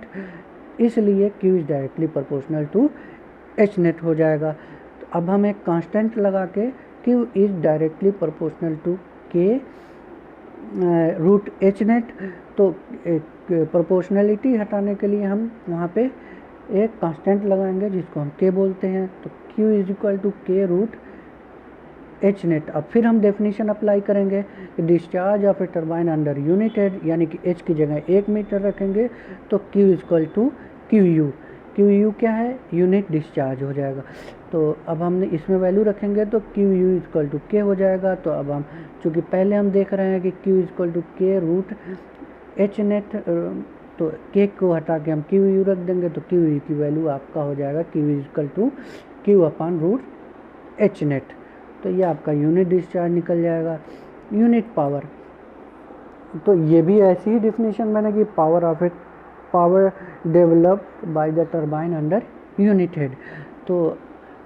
इसलिए Q is directly proportional to H net हो जाएगा। तो अब हम एक कांस्टेंट लगा के Q is directly proportional to K root H net. तो प्रोपोर्शनलिटी हटाने के लिए हम वहाँ पे एक कांस्टेंट लगाएंगे जिसको हम K बोलते हैं। तो Q is equal to K root H net. अब फिर हम डेफिनेशन अप्लाई करेंगे कि discharge of a turbine under unit head, यानी कि H की जगह 1 मीटर रखेंगे तो Q is equal to QU। QU क्या है? यूनिट डिस्चार्ज हो जाएगा। तो अब हमने इसमें वैल्यू रखेंगे तो QU is equal to K हो जाएगा। तो अब हम चूँकि पहले हम देख रहे हैं कि Q is equal to K root H net, तो K को हटा के हम QU रख देंगे तो QU की वैल्यू आपका हो जाएगा Q is equal to Q upon root H net. तो ये आपका यूनिट डिस्चार्ज निकल जाएगा। यूनिट पावर, तो ये भी ऐसी ही डिफिनेशन मैंने की, power developed by the turbine under unit head. तो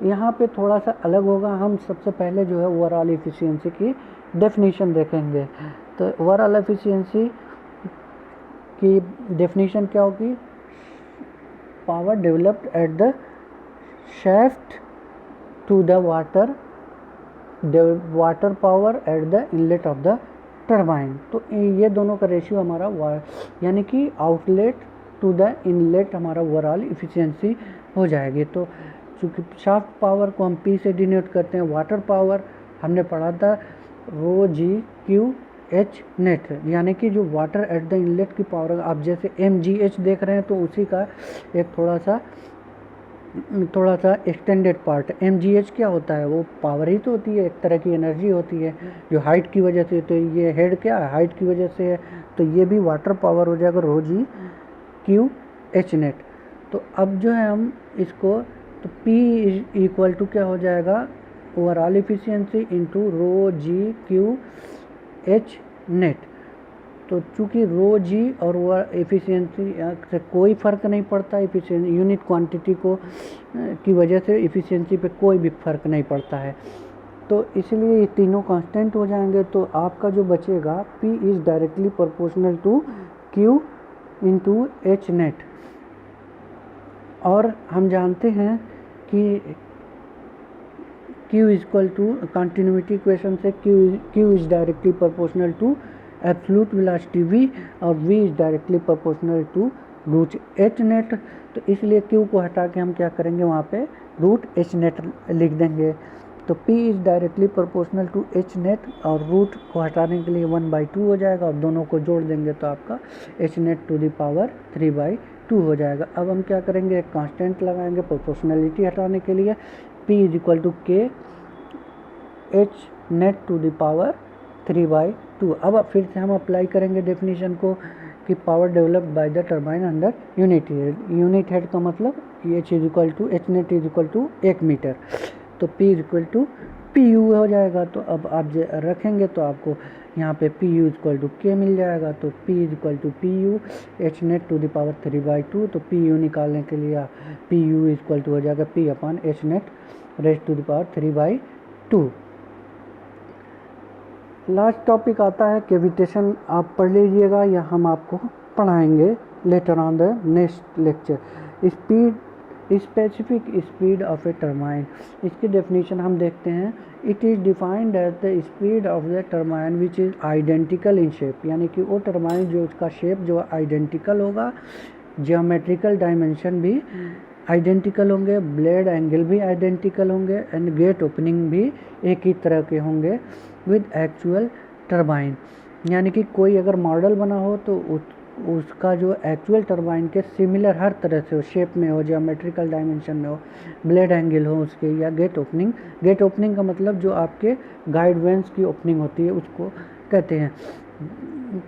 यहाँ पे थोड़ा सा अलग होगा। हम सबसे पहले जो है ओवरऑल एफिशिएंसी की डेफिनेशन देखेंगे। तो ओवरऑल एफिशिएंसी की डेफिनेशन क्या होगी? Power developed at the shaft to the water power at the inlet of the turbine. तो ये दोनों का रेशियो हमारा यानी कि आउटलेट टू द इनलेट हमारा ओवरऑल इफिशिएंसी हो जाएगी। तो चूँकि शाफ्ट पावर को हम P से डिनोट करते हैं, वाटर पावर हमने पढ़ा था रो जी क्यू एच नेट, यानी कि जो वाटर एट द इनलेट की पावर, आप जैसे MGH देख रहे हैं तो उसी का एक थोड़ा सा एक्सटेंडेड पार्ट। MGH क्या होता है? वो पावर ही तो होती है, एक तरह की एनर्जी होती है जो हाइट की वजह से। तो ये हेड क्या है? हाइट की वजह से है। तो ये भी वाटर पावर हो जाएगा रो जी क्यू एच नेट। तो अब जो है हम इसको, तो P इक्वल टू क्या हो जाएगा? Overall efficiency into rho g Q H net. तो चूँकि रो जी और वो एफिशिएंसी से कोई फ़र्क नहीं पड़ता, एफिशिएंसी यूनिट क्वांटिटी को की वजह से एफिशिएंसी पे कोई भी फ़र्क नहीं पड़ता है। तो इसलिए ये तीनों कांस्टेंट हो जाएंगे। तो आपका जो बचेगा P is directly proportional to Q into H net. और हम जानते हैं कि Q is equal to continuity equation से Q is directly proportional to absolute velocity V और V is directly proportional to root H net. तो इसलिए Q को हटा के हम क्या करेंगे? वहाँ पे रूट एच नेट लिख देंगे। तो P is directly proportional to H net और रूट को हटाने के लिए 1/2 हो जाएगा और दोनों को जोड़ देंगे तो आपका H net to the power 3/2 हो जाएगा। अब हम क्या करेंगे? एक कांस्टेंट लगाएंगे प्रोपोर्शनलिटी हटाने के लिए। P is equal to K H net to the power 3/2। अब फिर से हम अप्लाई करेंगे डेफिनेशन को कि power developed by the turbine under unit head. Unit head का मतलब H is equal to H net is equal to 1 metre. तो P is equal to PU हो जाएगा। तो अब आप रखेंगे तो आपको यहाँ पे PU is equal to K मिल जाएगा। तो P is equal to PU H net to the power 3/2। तो PU निकालने के लिए PU इज इक्वल टू हो जाएगा P upon H net raise to the power 3/2। Last topic आता है कैविटेशन। आप पढ़ लीजिएगा या हम आपको पढ़ाएंगे later on the next lecture. Specific speed of a turbine, इसकी डेफिनेशन हम देखते हैं। It is defined as the speed of the turbine which is identical in shape, यानी कि वो टरबाइन जो उसका शेप जो आइडेंटिकल होगा, जियोमेट्रिकल डायमेंशन भी आइडेंटिकल होंगे, ब्लेड एंगल भी आइडेंटिकल होंगे एंड गेट ओपनिंग भी एक ही तरह के होंगे विद एक्चुअल टरबाइन। यानी कि कोई अगर मॉडल बना हो तो उसका जो एक्चुअल टरबाइन के सिमिलर हर तरह से हो, शेप में हो, जियोमेट्रिकल डायमेंशन में हो, ब्लेड एंगल हो उसके, या गेट ओपनिंग का मतलब जो आपके गाइड वेंस की ओपनिंग होती है उसको कहते हैं।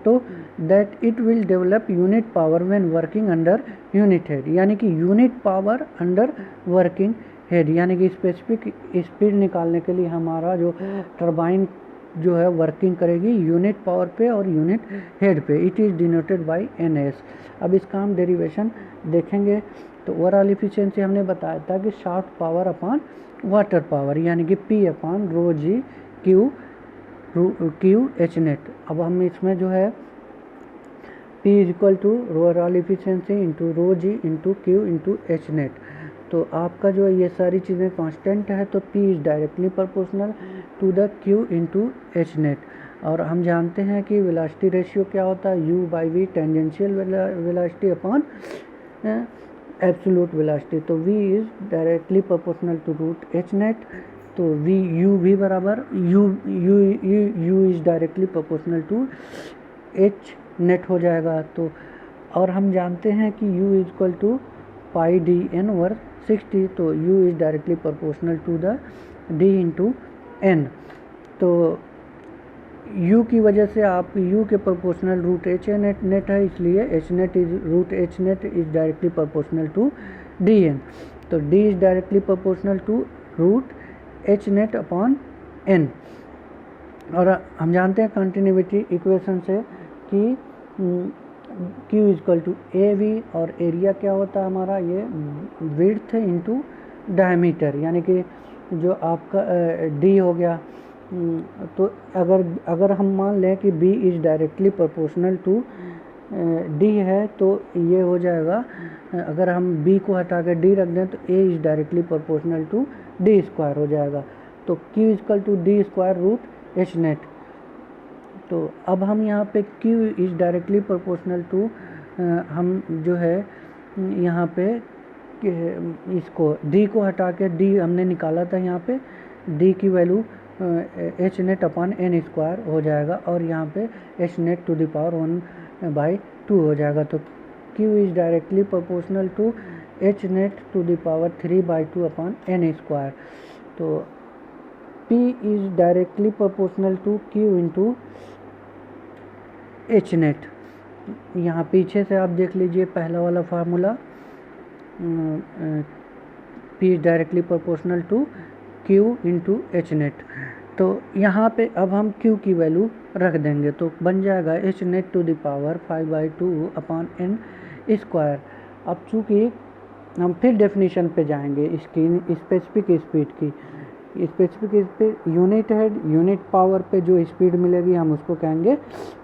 तो that it will develop unit power when working under unit head, यानी कि unit power under working head, यानी कि स्पेसिफिक स्पीड निकालने के लिए हमारा जो टरबाइन जो है वर्किंग करेगी यूनिट पावर पे और यूनिट हेड पे। It is denoted by NS। अब इसका हम डेरिवेशन देखेंगे। तो ओवरऑल इफिशिएंसी हमने बताया था कि shaft power upon water power, यानी कि P upon rho g Q H net. अब हम इसमें जो है P is equal to overall efficiency into rho g into Q into H net. तो आपका जो है ये सारी चीज़ें कांस्टेंट है, तो P is directly proportional to the Q into H net. और हम जानते हैं कि वेलोसिटी रेशियो क्या होता है, U/V tangential velocity upon absolute velocity. तो V is directly proportional to root H net. तो U भी बराबर U is directly proportional to H net हो जाएगा। तो और हम जानते हैं कि U is equal to pi D N over 60। तो U is directly proportional to the D into N. तो U की वजह से आप U के प्रोपोर्शनल रूट एच नेट है, इसलिए H net is root H net is directly proportional to D N. तो D is directly proportional to root H net upon N. और हम जानते हैं कंटिन्यूटी इक्वेशन से कि Q is equal to A V, और एरिया क्या होता है हमारा, ये विड्थ इंटू डायमीटर, यानी कि जो आपका D हो गया। तो अगर हम मान लें कि B is directly proportional to D है, तो ये हो जाएगा, अगर हम B को हटा के D रख दें तो A is directly proportional to D square हो जाएगा। तो Q is equal to D square root H net. तो अब हम यहाँ पे Q is directly proportional to, हम जो है यहाँ पे इसको D को हटा के D हमने निकाला था, यहाँ पे D की value H net upon N square हो जाएगा, और यहाँ पे H net to the power 1/2 हो जाएगा। तो Q is directly proportional to H net to the power 3/2 upon N square. तो P is directly proportional to Q into H net. यहाँ पीछे से आप देख लीजिए पहला वाला formula, P is directly proportional to Q into H net. तो यहाँ पे अब हम Q की वैल्यू रख देंगे, तो बन जाएगा H net to the power 5/2 upon N square. अब चूँकि हम फिर डेफिनेशन पे जाएंगे इसकी स्पेसिफिक स्पीड की। स्पेसिफिक स्पीड यूनिट है, यूनिट पावर पे जो स्पीड मिलेगी हम उसको कहेंगे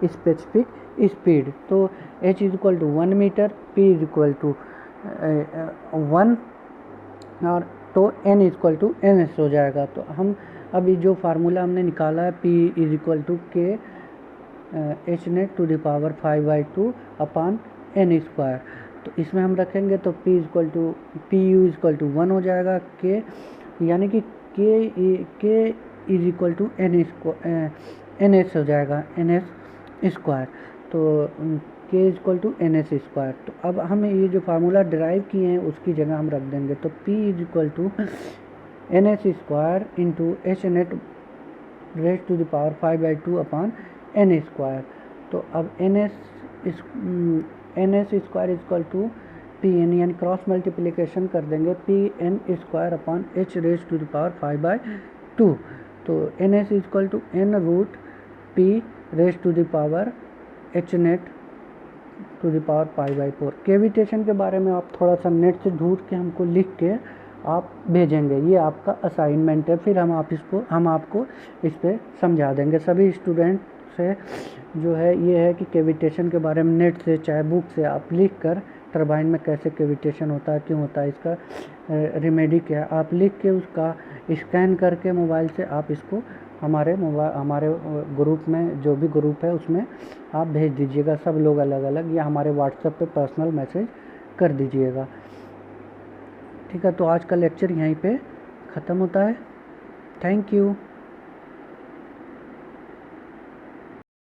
स्पेसिफिक स्पीड। तो h is equal to 1 metre, p is equal to 1, और तो n is equal to ns हो जाएगा। तो हम अभी जो फार्मूला हमने निकाला है p is equal to k H net to the power 5/2 upon N square. तो इसमें हम रखेंगे तो p इज इक्वल टू 1 हो जाएगा, k यानी कि k is equal to N S हो जाएगा, एन एस स्क्वायर। तो k is equal to N S square. तो अब हम ये जो फार्मूला डिराइव किए हैं उसकी जगह हम रख देंगे, तो p is equal to N S square into H net raise to the power 5/2 upon N square. तो अब N S square is equal to P N, यानी क्रॉस मल्टीप्लिकेशन कर देंगे, P N square upon H raise to the power 5/2। तो N S is equal to N root P raise to the power H net to the power 5/4। Cavitation के बारे में आप थोड़ा सा नेट से ढूंढ के हमको लिख के आप भेजेंगे, ये आपका असाइनमेंट है, फिर हम आपको इस पर समझा देंगे। सभी स्टूडेंट से जो है ये है कि कैविटेशन के बारे में नेट से चाहे बुक से आप लिख कर टरबाइन में कैसे कैविटेशन होता है, क्यों होता है, इसका रेमेडी क्या है, आप लिख के उसका स्कैन करके मोबाइल से आप इसको हमारे ग्रुप में, जो भी ग्रुप है उसमें आप भेज दीजिएगा, सब लोग अलग अलग, या हमारे व्हाट्सएप पे पर्सनल मैसेज कर दीजिएगा। ठीक है, तो आज का लेक्चर यहीं पे ख़त्म होता है। Thank you.